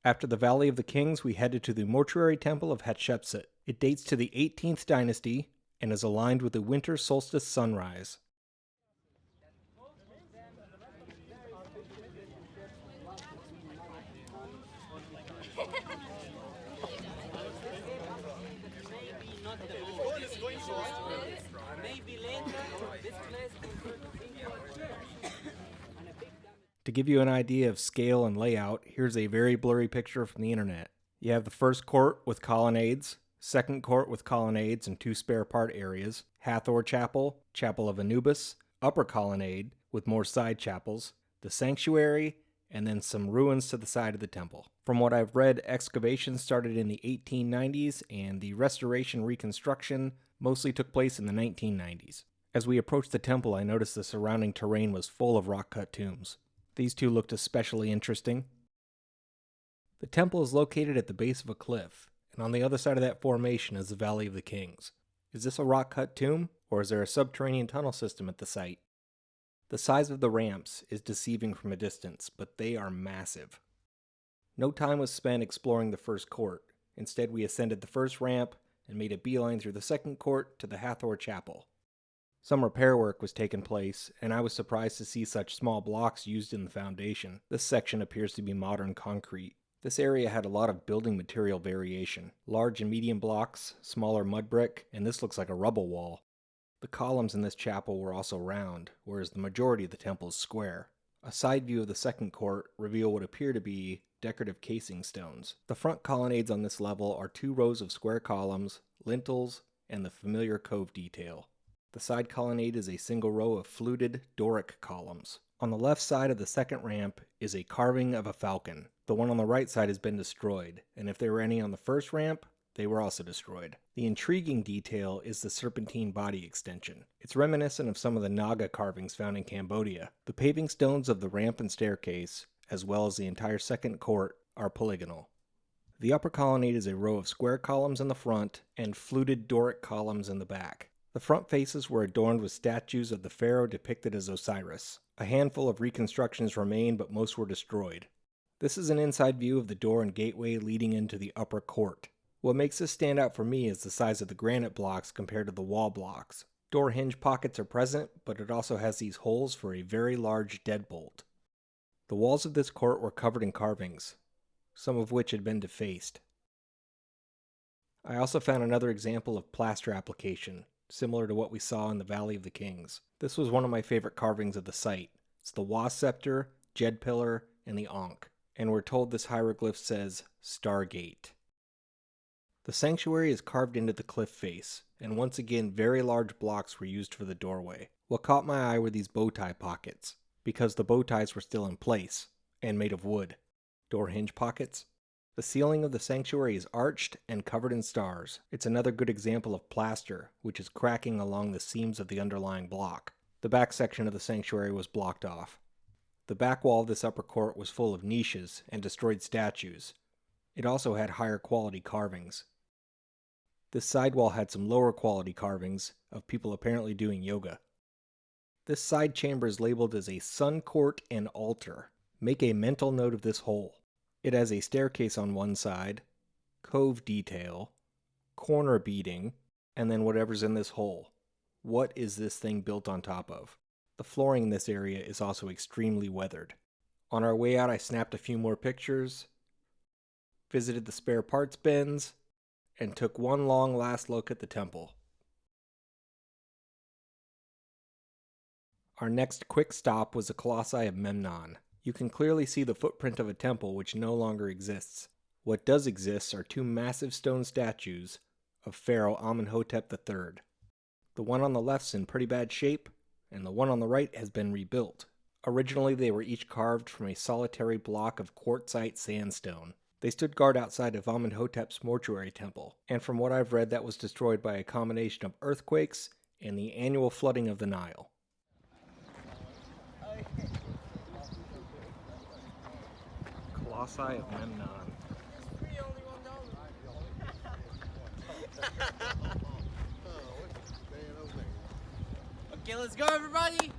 After the Valley of the Kings, we headed to the Mortuary Temple of Hatshepsut. It dates to the 18th dynasty and is aligned with the winter solstice sunrise. To give you an idea of scale and layout, here's a very blurry picture from the internet. You have the first court with colonnades, second court with colonnades and 2 spare part areas, Hathor Chapel, Chapel of Anubis, upper colonnade with more side chapels, the sanctuary, and then some ruins to the side of the temple. From what I've read, excavations started in the 1890s and the restoration reconstruction mostly took place in the 1990s. As we approached the temple, I noticed the surrounding terrain was full of rock-cut tombs. These two looked especially interesting. The temple is located at the base of a cliff, and on the other side of that formation is the Valley of the Kings. Is this a rock-cut tomb, or is there a subterranean tunnel system at the site? The size of the ramps is deceiving from a distance, but they are massive. No time was spent exploring the first court. Instead, we ascended the first ramp and made a beeline through the second court to the Hathor Chapel. Some repair work was taking place, and I was surprised to see such small blocks used in the foundation. This section appears to be modern concrete. This area had a lot of building material variation. Large and medium blocks, smaller mud brick, and this looks like a rubble wall. The columns in this chapel were also round, whereas the majority of the temple is square. A side view of the second court reveals what appear to be decorative casing stones. The front colonnades on this level are 2 rows of square columns, lintels, and the familiar cove detail. The side colonnade is a single row of fluted Doric columns. On the left side of the second ramp is a carving of a falcon. The one on the right side has been destroyed, and if there were any on the first ramp, they were also destroyed. The intriguing detail is the serpentine body extension. It's reminiscent of some of the Naga carvings found in Cambodia. The paving stones of the ramp and staircase, as well as the entire second court, are polygonal. The upper colonnade is a row of square columns in the front and fluted Doric columns in the back. The front faces were adorned with statues of the pharaoh depicted as Osiris. A handful of reconstructions remain, but most were destroyed. This is an inside view of the door and gateway leading into the upper court. What makes this stand out for me is the size of the granite blocks compared to the wall blocks. Door hinge pockets are present, but it also has these holes for a very large deadbolt. The walls of this court were covered in carvings, some of which had been defaced. I also found another example of plaster application, similar to what we saw in the Valley of the Kings. This was one of my favorite carvings of the site. It's the Wa scepter, Jed pillar, and the Ankh, and we're told this hieroglyph says Stargate. The sanctuary is carved into the cliff face, and once again very large blocks were used for the doorway. What caught my eye were these bow tie pockets, because the bow ties were still in place, and made of wood. Door hinge pockets. The ceiling of the sanctuary is arched and covered in stars. It's another good example of plaster, which is cracking along the seams of the underlying block. The back section of the sanctuary was blocked off. The back wall of this upper court was full of niches and destroyed statues. It also had higher quality carvings. This side wall had some lower quality carvings of people apparently doing yoga. This side chamber is labeled as a sun court and altar. Make a mental note of this hole. It has a staircase on one side, cove detail, corner beading, and then whatever's in this hole. What is this thing built on top of? The flooring in this area is also extremely weathered. On our way out, I snapped a few more pictures, visited the spare parts bins, and took one long last look at the temple. Our next quick stop was the Colossi of Memnon. You can clearly see the footprint of a temple which no longer exists. What does exist are 2 massive stone statues of Pharaoh Amenhotep III. The one on the left's in pretty bad shape, and the one on the right has been rebuilt. Originally they were each carved from a solitary block of quartzite sandstone. They stood guard outside of Amenhotep's mortuary temple, and from what I've read that was destroyed by a combination of earthquakes and the annual flooding of the Nile. Colossi of Memnon. Okay, let's go everybody!